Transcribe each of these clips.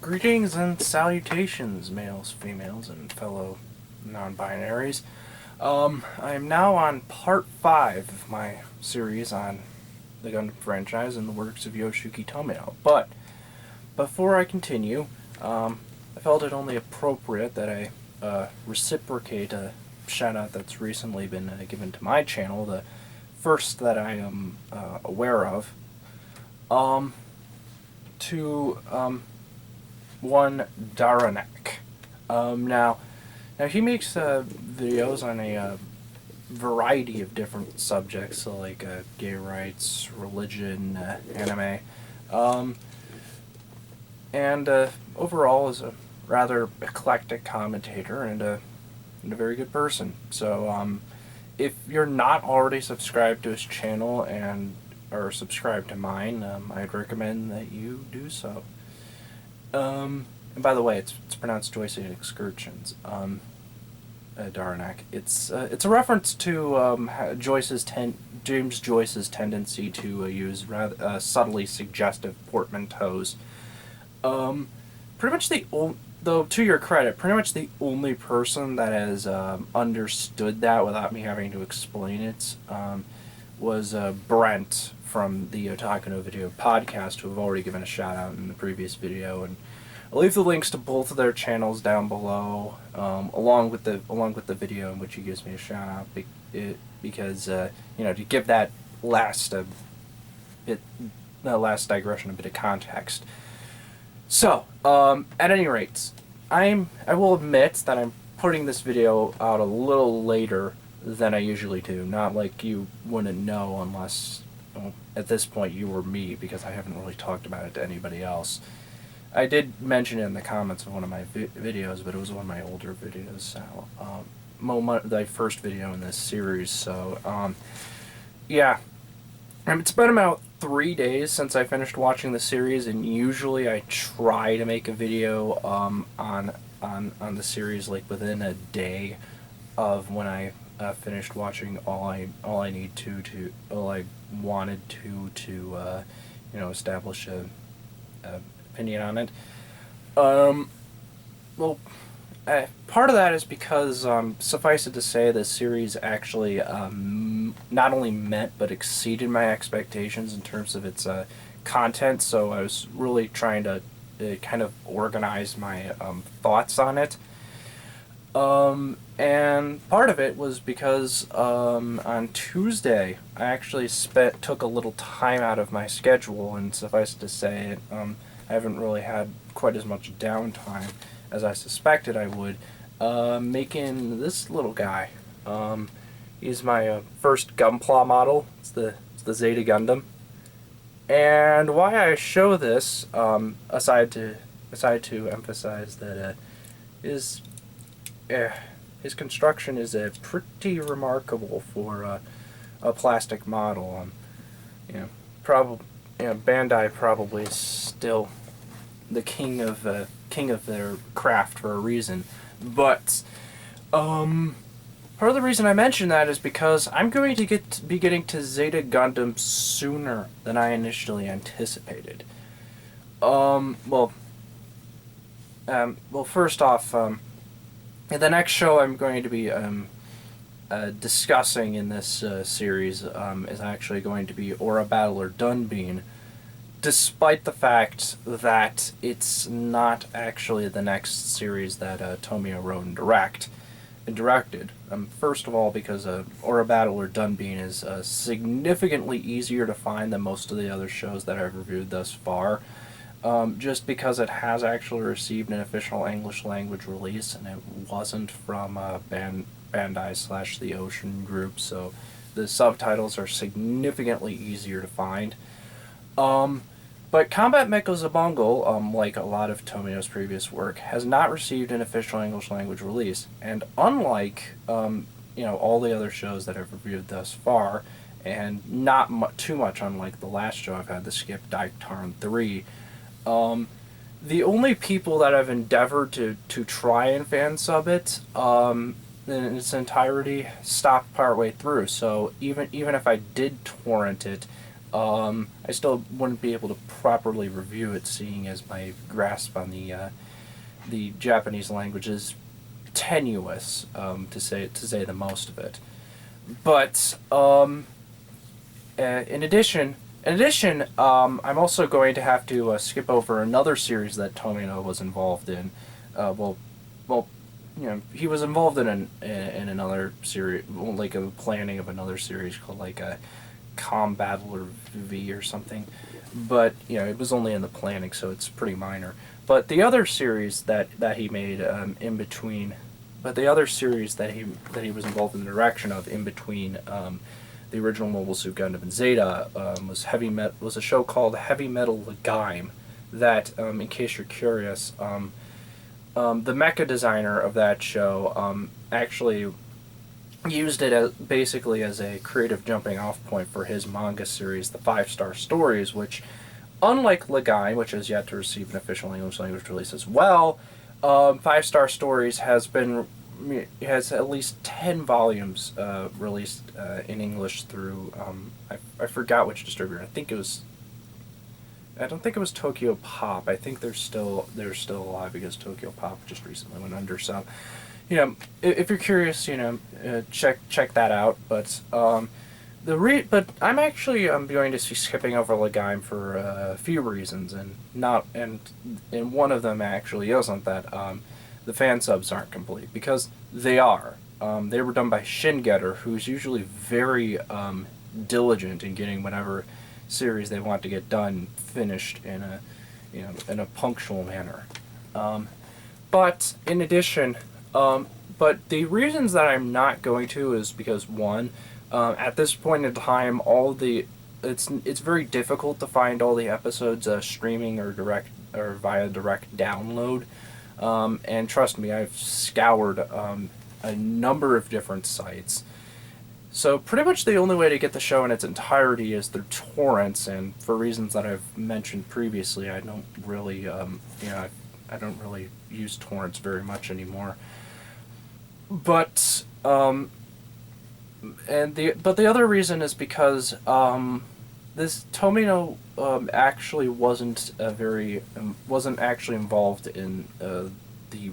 Greetings and salutations, males, females, and fellow non-binaries. I am now on part 5 of my series on the Gundam franchise and the works of Yoshiyuki Tomino. But before I continue, I felt it only appropriate that I reciprocate a shout-out that's recently been given to my channel, the first that I am aware of, to one Daitarn. Now he makes videos on a variety of different subjects, so like gay rights, religion, anime, and overall is a rather eclectic commentator and a very good person. So if you're not already subscribed to his channel and or subscribed to mine, I'd recommend that you do so. And by the way, it's pronounced Joyce Excursions. Daitarn. It's a reference to James Joyce's tendency to use rather subtly suggestive portmanteaus. Pretty much though, to your credit, pretty much the only person that has understood that without me having to explain it was Brent from the Otaku no Video podcast, who have already given a shout out in the previous video, and I'll leave the links to both of their channels down below, along with the video in which he gives me a shout out, because you know, to give that last digression a bit of context. So, at any rate, I will admit that I'm putting this video out a little later than I usually do. Not like you wouldn't know unless, well, at this point you were me, because I haven't really talked about it to anybody else. I did mention it in the comments of one of my videos, but it was one of my older videos, so, the first video in this series, so, yeah. It's been about 3 days since I finished watching the series, and usually I try to make a video, on the series, like, within a day of when I finished watching all I wanted to you know, establish a opinion on it. Well, part of that is because, suffice it to say, this series actually not only met but exceeded my expectations in terms of its content, so I was really trying to kind of organize my thoughts on it. And part of it was because on Tuesday I actually took a little time out of my schedule, and suffice it to say, I haven't really had quite as much downtime as I suspected I would, making this little guy. He's my first Gunpla model. It's the Zeta Gundam. And why I show this, aside to emphasize that his construction is pretty remarkable for a plastic model. You know, Bandai probably is still the king of their craft for a reason. But part of the reason I mention that is because I'm going to be getting to Zeta Gundam sooner than I initially anticipated. Well, first off, the next show I'm going to be discussing in this series is actually going to be Aura Battler Dunbine, despite the fact that it's not actually the next series that Tomino wrote and directed. First of all, because Aura Battler Dunbine is significantly easier to find than most of the other shows that I've reviewed thus far, just because it has actually received an official English language release, and it wasn't from Bandai / the Ocean Group, so the subtitles are significantly easier to find. But Combat Mecha Xabungle, like a lot of Tomino's previous work, has not received an official English language release, and unlike you know, all the other shows that I've reviewed thus far, and not too much unlike the last show I've had to skip, Daitarn 3, the only people that I've endeavored to try and fansub it in its entirety stopped partway through. So even if I did torrent it, I still wouldn't be able to properly review it, seeing as my grasp on the Japanese language is tenuous, to say the most of it. But in addition, I'm also going to have to skip over another series that Tomino was involved in. Well, he was involved in another series, like a planning of another series called like a Battler V or something. But it was only in the planning, so it's pretty minor. But the other series that he made in between, but the other series that he was involved in the direction of in between the original Mobile Suit Gundam and Zeta was a show called Heavy Metal L-Gaim. That, in case you're curious, the mecha designer of that show actually used it basically as a creative jumping off point for his manga series, the 5-Star Stories, which, unlike L-Gaim, which has yet to receive an official English language release as well, 5-Star Stories has at least 10 volumes released in English through, I forgot which distributor. I don't think it was Tokyo Pop. I think they're still alive because Tokyo Pop just recently went under. So, if you're curious, check that out. But but I'm actually going to be skipping over L-Gaim for a few reasons, and one of them actually isn't that the fan subs aren't complete, because they are. They were done by Shin-Getter, who's usually very diligent in getting whatever series they want to get done finished in a punctual manner. But in addition, but the reasons that I'm not going to is because, one, at this point in time, it's very difficult to find all the episodes streaming or via direct download. And trust me, I've scoured a number of different sites. So pretty much the only way to get the show in its entirety is through torrents, and for reasons that I've mentioned previously, I don't really, I don't really use torrents very much anymore. But the other reason is because this Tomino actually wasn't actually involved in the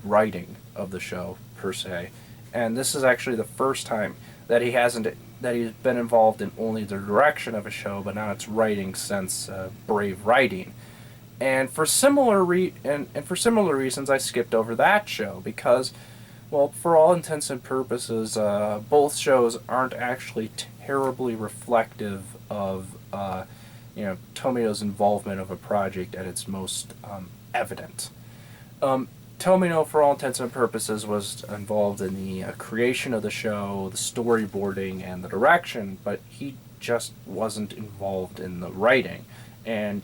writing of the show per se, and this is actually the first time that he's been involved in only the direction of a show, but not its writing since Brave Writing. And for similar reasons, I skipped over that show because, well, for all intents and purposes, both shows aren't actually terribly reflective of Tomino's involvement of a project at its most evident. Tomino, for all intents and purposes, was involved in the creation of the show, the storyboarding, and the direction, but he just wasn't involved in the writing. And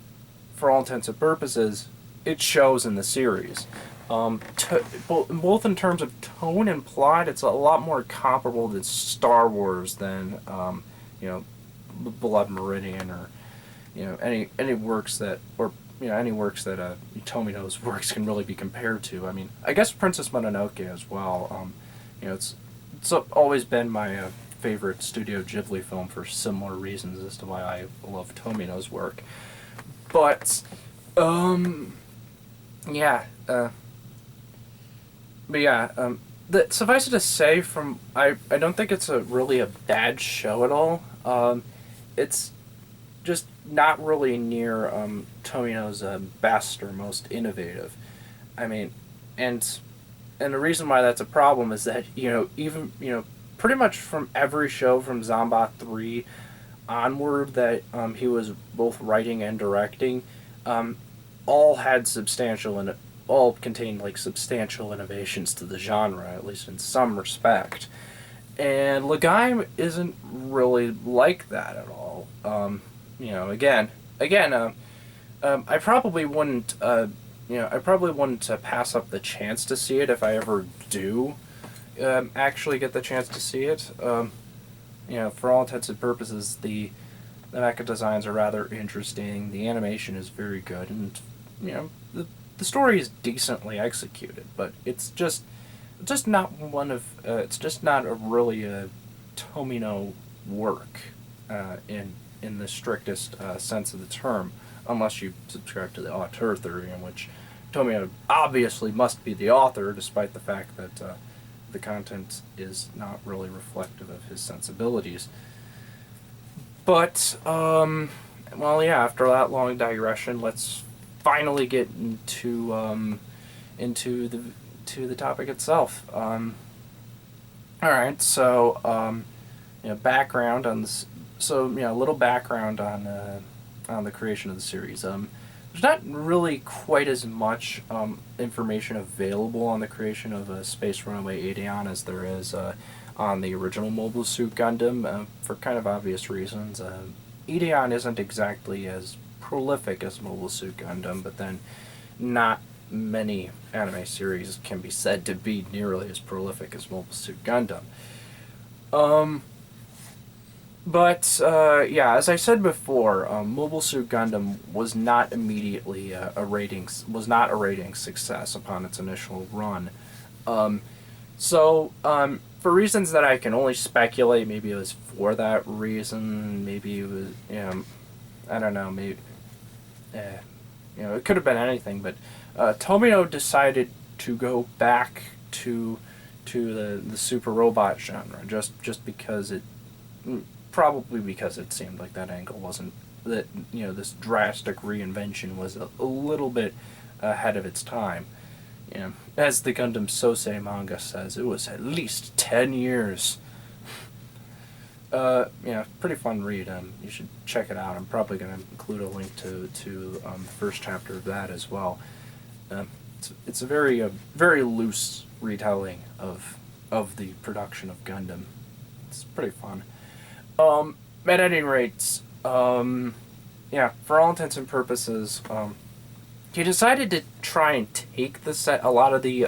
for all intents and purposes, it shows in the series. Both in terms of tone and plot, it's a lot more comparable to Star Wars than Blood Meridian or any works that Tomino's works can really be compared to. I mean, I guess Princess Mononoke as well. It's always been my favorite Studio Ghibli film for similar reasons as to why I love Tomino's work. But suffice it to say, I don't think it's really a bad show at all. It's just not really near Tomino's best or most innovative. I mean, and the reason why that's a problem is that pretty much from every show from Zambot 3 onward that he was both writing and directing, all contained like substantial innovations to the genre, at least in some respect. And L-Gaim isn't really like that at all. I probably wouldn't pass up the chance to see it if I ever do actually get the chance to see it. For all intents and purposes, the mecha designs are rather interesting. The animation is very good, and the story is decently executed. But it's just not it's just not a really Tomino work in in the strictest sense of the term, unless you subscribe to the auteur theory, in which Tomino obviously must be the author, despite the fact that the content is not really reflective of his sensibilities. But, well, yeah, after that long digression, let's finally get into the topic itself. Alright, so, background on this. So, a little background on the creation of the series. There's not really quite as much information available on the creation of Space Runaway Ideon as there is on the original Mobile Suit Gundam, for kind of obvious reasons. Ideon isn't exactly as prolific as Mobile Suit Gundam, but then not many anime series can be said to be nearly as prolific as Mobile Suit Gundam. Yeah, as I said before, Mobile Suit Gundam was not immediately a rating success upon its initial run. For reasons that I can only speculate, maybe it was for that reason, maybe it was, I don't know, maybe, it could have been anything, but Tomino decided to go back to the super robot genre, just because probably because it seemed like that angle wasn't, that, this drastic reinvention was a little bit ahead of its time. As the Gundam Sosei manga says, it was at least 10 years. Pretty fun read. You should check it out. I'm probably going to include a link to the first chapter of that as well. It's a very loose retelling of the production of Gundam. It's pretty fun. At any rate, for all intents and purposes, he decided to try and take a lot of the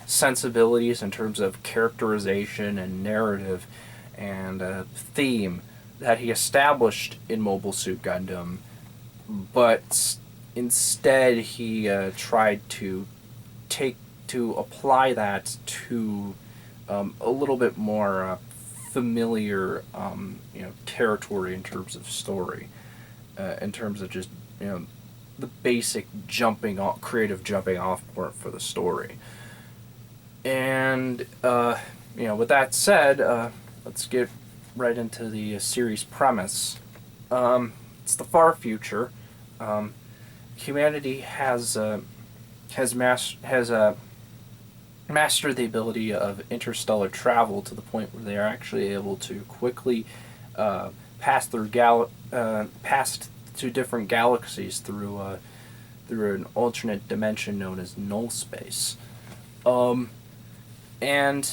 sensibilities in terms of characterization and narrative and theme that he established in Mobile Suit Gundam, but instead he tried to apply that to a little bit more familiar territory in terms of story, in terms of just the basic creative jumping off point for the story. And with that said, let's get right into the series premise. It's the far future. Humanity has mastered the ability of interstellar travel to the point where they are actually able to quickly pass to different galaxies through an alternate dimension known as null space. And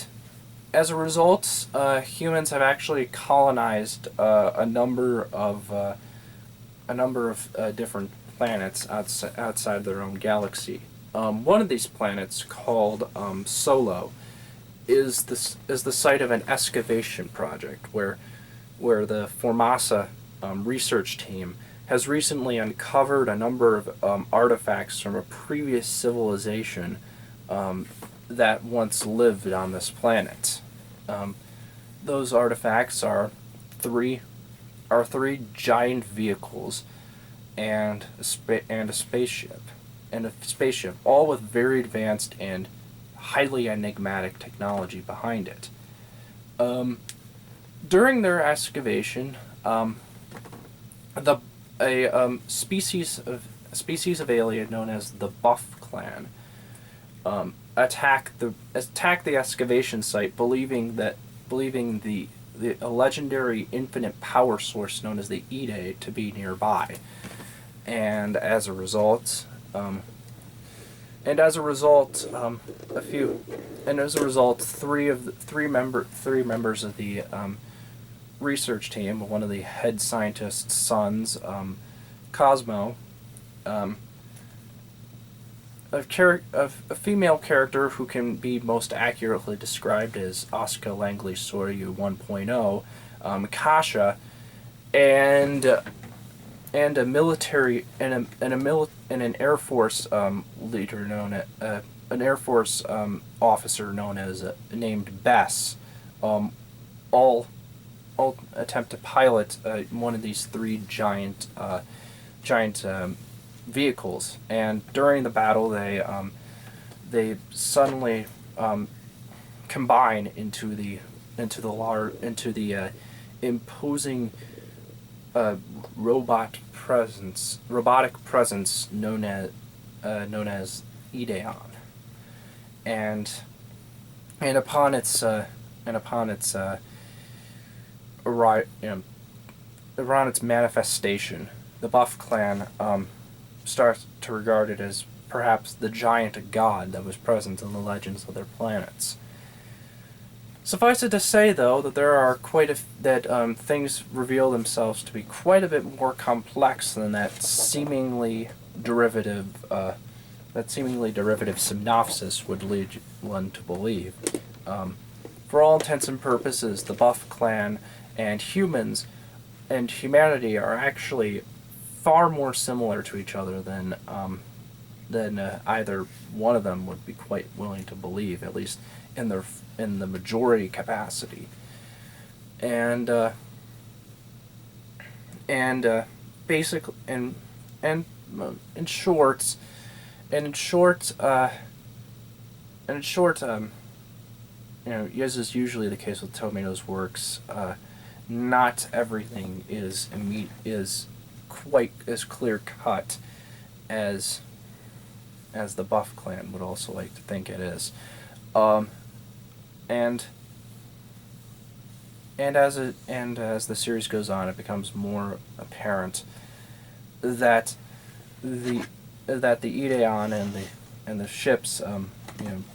as a result, humans have actually colonized a number of different planets outside their own galaxy. One of these planets, called Solo, is the site of an excavation project where the Formasa research team has recently uncovered a number of artifacts from a previous civilization that once lived on this planet. Those artifacts are three giant vehicles and a spaceship, all with very advanced and highly enigmatic technology behind it. During their excavation, a species of alien known as the Buff Clan attack the excavation site, believing the a legendary infinite power source known as the Ide to be nearby, and as a result, three members of the research team, one of the head scientist's sons, Cosmo, a female character who can be most accurately described as Asuka Langley Soryu 1.0, Kasha, and an Air Force leader an Air Force officer named Bess, all attempt to pilot one of these three giant vehicles, and during the battle they suddenly combine into the imposing robotic presence known as Ideon, and upon its around its manifestation, the Buff Clan starts to regard it as perhaps the giant god that was present in the legends of their planets. Suffice it to say, though, that there are things reveal themselves to be quite a bit more complex than that seemingly derivative synopsis would lead one to believe. For all intents and purposes, the Buff Clan and humans and humanity are actually far more similar to each other than either one of them would be quite willing to believe, at least in the majority capacity. And basically, in short, as is usually the case with Tomino's works, not everything is quite as clear cut as the Buff Clan would also like to think it is, and as the series goes on, it becomes more apparent that the Ideon and the ship's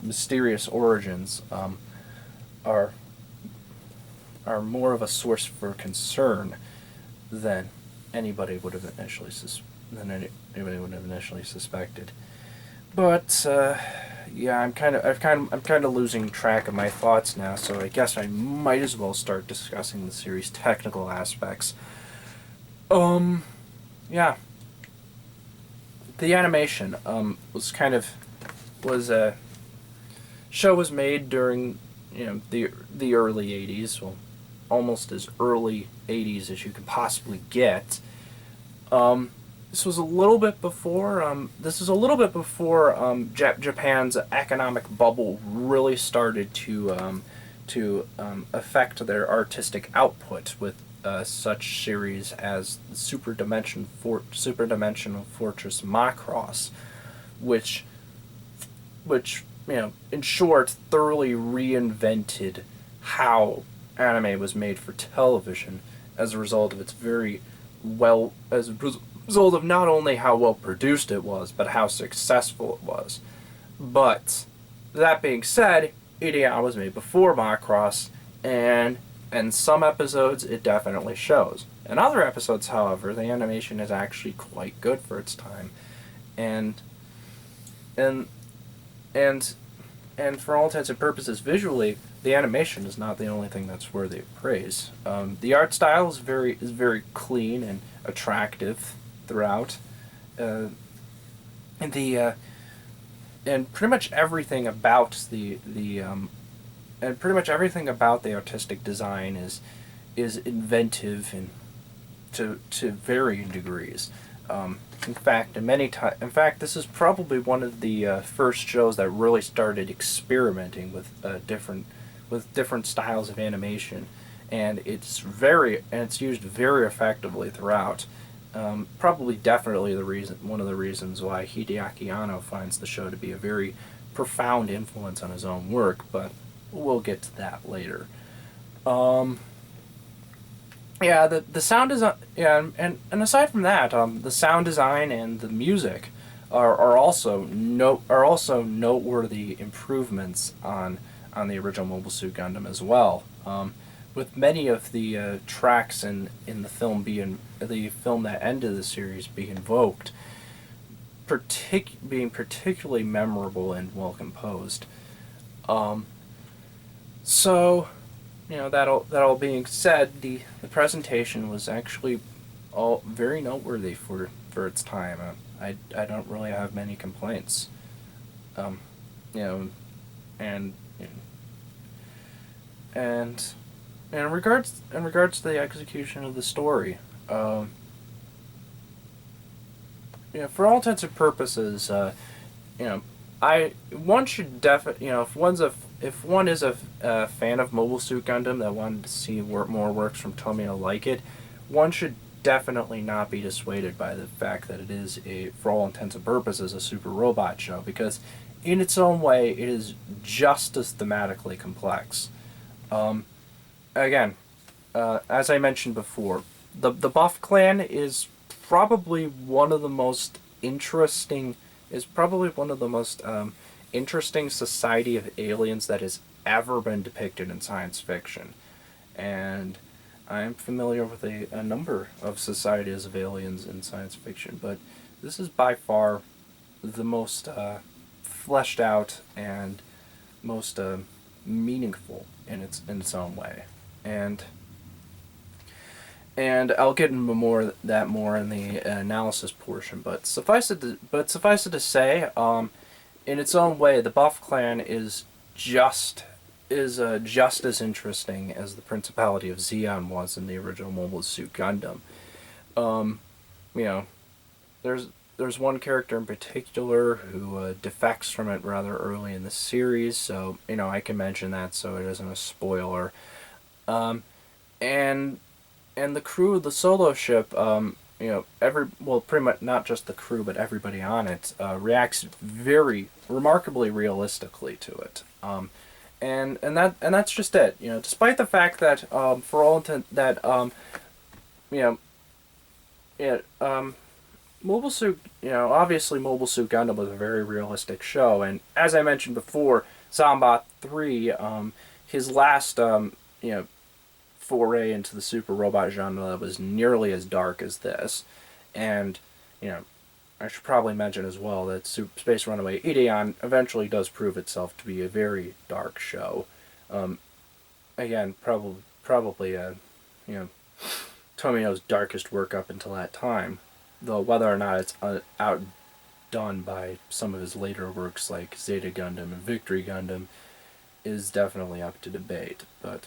mysterious origins are more of a source for concern than anybody would have initially suspected. But yeah, I'm kind of losing track of my thoughts now, so I guess I might as well start discussing the series' technical aspects. Yeah. The animation show was made during the early 80s, well, almost as early 80s as you could possibly get. This was a little bit before Japan's economic bubble really started to affect their artistic output with such series as Super Dimensional Fortress Macross, which in short, thoroughly reinvented how anime was made for television as a result of result of not only how well produced it was, but how successful it was. But that being said, Ideon was made before Macross, and in some episodes it definitely shows. In other episodes, however, the animation is actually quite good for its time, and for all intents and purposes, visually, the animation is not the only thing that's worthy of praise. The art style is very clean and attractive throughout, and pretty much everything about the artistic design is inventive and to varying degrees. In fact, this is probably one of the first shows that really started experimenting with different styles of animation, and it's used very effectively throughout. Definitely one of the reasons why Hideaki Anno finds the show to be a very profound influence on his own work, but we'll get to that later. Yeah, the sound design, and aside from that, the sound design and the music are also noteworthy improvements on the original Mobile Suit Gundam as well. With many of the tracks in the film that ended the series being Invoked, being particularly memorable and well composed. So, that all being said, the presentation was actually all very noteworthy for its time. I don't really have many complaints. And in regards to the execution of the story, for all intents and purposes, you know, I one should definitely, if one is a fan of Mobile Suit Gundam that wanted to see more works from Tomino like it, one should definitely not be dissuaded by the fact that it is for all intents and purposes, a super robot show, because in its own way, it is just as thematically complex. Um, Again, as I mentioned before, the Buff Clan probably one of the most interesting is probably one of the most interesting society of aliens that has ever been depicted in science fiction, and I'm familiar with a number of societies of aliens in science fiction, but this is by far the most fleshed out and most meaningful in its own way, and I'll get into more in the analysis portion. But suffice it to say, in its own way, the Buff Clan is just as interesting as the Principality of Zeon was in the original Mobile Suit Gundam. Um, you know, there's one character in particular who defects from it rather early in the series, so I can mention that so it isn't a spoiler. Um, and the crew of the solo ship, pretty much not just the crew, but everybody on it, reacts very remarkably realistically to it. And that's just it. Despite the fact that, for all intent, that you know, yeah, Mobile Suit, obviously Mobile Suit Gundam was a very realistic show, and as I mentioned before, Zambot 3, his last, foray into the super robot genre was nearly as dark as this. And, I should probably mention as well that Space Runaway Ideon eventually does prove itself to be a very dark show. Again, probably Tomino's darkest work up until that time, though whether or not it's outdone by some of his later works like Zeta Gundam and Victory Gundam is definitely up to debate. But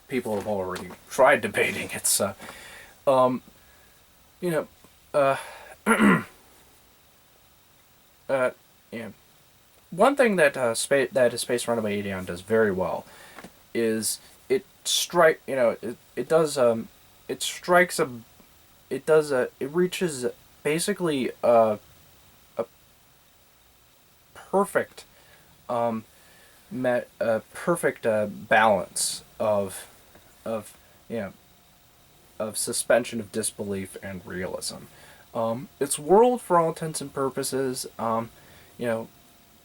people have already tried debating it. So, you know, uh, yeah. One thing that Space Runaway Ideon does very well is it reaches basically a perfect balance of of suspension of disbelief and realism. Its world, for all intents and purposes,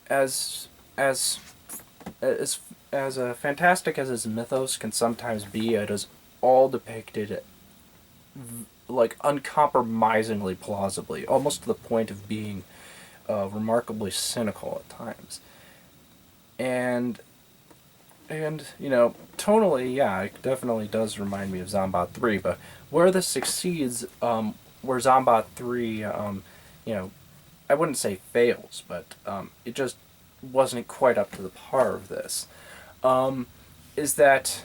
as as fantastic as its mythos can sometimes be, it is all depicted like uncompromisingly plausibly, almost to the point of being remarkably cynical at times. And tonally, yeah, it definitely does remind me of Zambot 3, but where this succeeds, where Zambot 3, I wouldn't say fails, but it just wasn't quite up to the par of this. Is that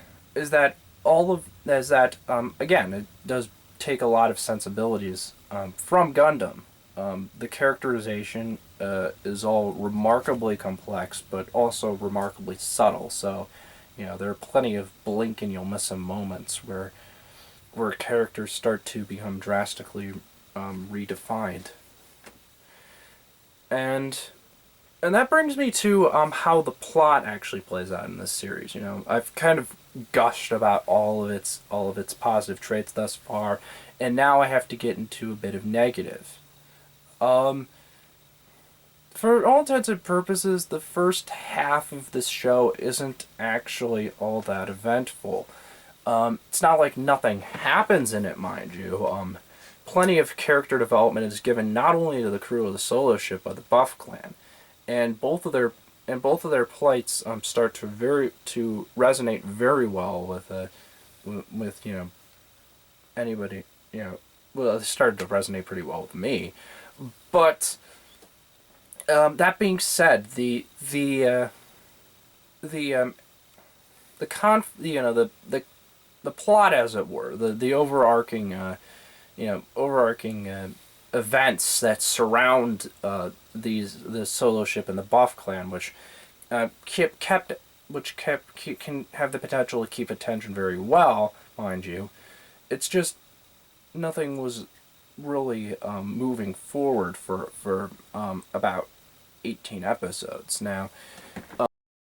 again, it does take a lot of sensibilities from Gundam. The characterization is all remarkably complex, but also remarkably subtle. So, there are plenty of blink and you'll miss them moments where characters start to become drastically redefined. And that brings me to how the plot actually plays out in this series. I've kind of gushed about all of its positive traits thus far, and now I have to get into a bit of negative. For all intents and purposes, the first half of this show isn't actually all that eventful. It's not like nothing happens in it, mind you. Plenty of character development is given not only to the crew of the solo ship but the Buff Clan, and both of their plights start to resonate very well with anybody. Well, it started to resonate pretty well with me, but that being said, the the plot, as it were, the overarching events that surround the Solo ship and the Buff Clan, which can have the potential to keep attention very well, mind you. It's just nothing was really moving forward for about 18 episodes now.